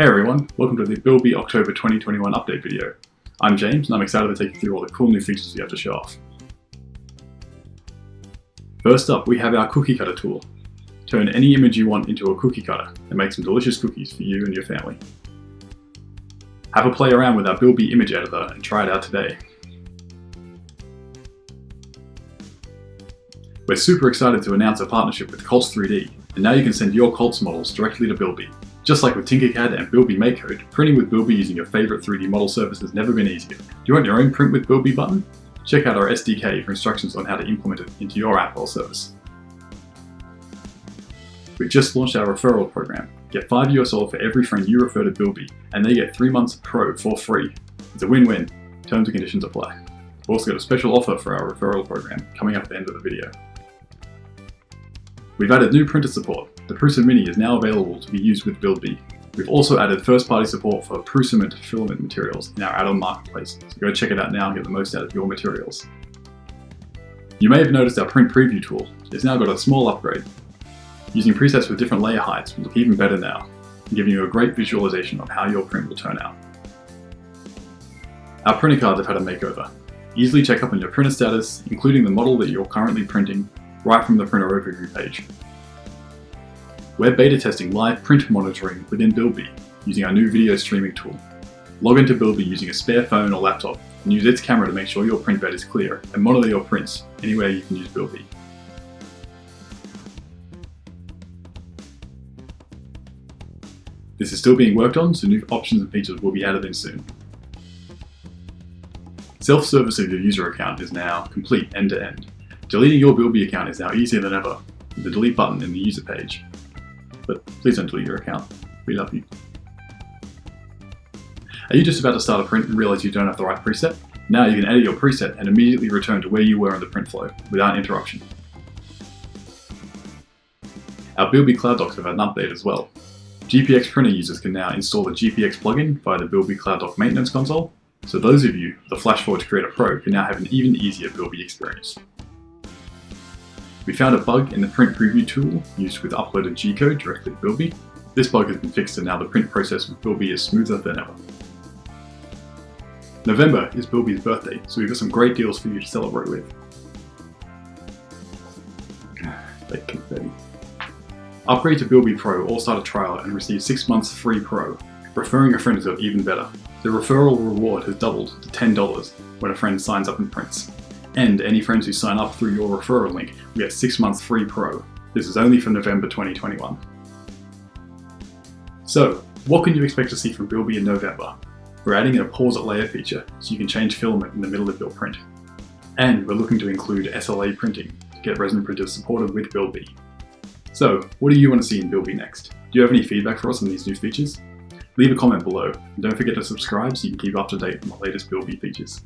Hey everyone, welcome to the BuildBee October 2021 update video. I'm James and I'm excited to take you through all the cool new features we have to show off. First up, we have our cookie cutter tool. Turn any image you want into a cookie cutter and make some delicious cookies for you and your family. Have a play around with our BuildBee image editor and try it out today. We're super excited to announce a partnership with Cults 3D, and now you can send your Cults models directly to BuildBee. Just like with Tinkercad and BuildBee MakeCode, printing with BuildBee using your favorite 3D model service has never been easier. Do you want your own Print with BuildBee button? Check out our SDK for instructions on how to implement it into your app or service. We've just launched our referral program. Get $5 for every friend you refer to BuildBee, and they get 3 months of Pro for free. It's a win-win. Terms and conditions apply. We've also got a special offer for our referral program coming up at the end of the video. We've added new printer support. The Prusa Mini is now available to be used with BuildBee. We've also added first-party support for Prusament filament materials in our add-on marketplace, so go check it out now and get the most out of your materials. You may have noticed our print preview tool. It's now got a small upgrade. Using presets with different layer heights will look even better now, giving you a great visualization of how your print will turn out. Our printer cards have had a makeover. Easily check up on your printer status, including the model that you're currently printing, right from the printer overview page. We're beta testing live print monitoring within BuildBee using our new video streaming tool. Log into BuildBee using a spare phone or laptop and use its camera to make sure your print bed is clear and monitor your prints anywhere you can use BuildBee. This is still being worked on, so new options and features will be added in soon. Self-service of your user account is now complete end-to-end. Deleting your BuildBee account is now easier than ever with the delete button in the user page. But please don't delete your account. We love you. Are you just about to start a print and realize you don't have the right preset? Now you can edit your preset and immediately return to where you were in the print flow without interruption. Our BuildBee Cloud Docs have had an update as well. GPX printer users can now install the GPX plugin via the BuildBee Cloud Doc maintenance console, so those of you, the FlashForge Creator Pro, can now have an even easier BuildBee experience. We found a bug in the print preview tool used with uploaded G-code directly to BuildBee. This bug has been fixed and now the print process with BuildBee is smoother than ever. November is BuildBee's birthday, so we've got some great deals for you to celebrate with. Like confetti. Upgrade to BuildBee Pro or start a trial and receive 6 months free Pro. Referring a friend is even better. The referral reward has doubled to $10 when a friend signs up and prints. And any friends who sign up through your referral link will get 6 months free Pro. This is only for November 2021. So, what can you expect to see from BuildBee in November? We're adding in a pause at layer feature so you can change filament in the middle of your print. And we're looking to include SLA printing to get resin printers supported with BuildBee. So, what do you want to see in BuildBee next? Do you have any feedback for us on these new features? Leave a comment below, and don't forget to subscribe so you can keep up to date on the latest BuildBee features.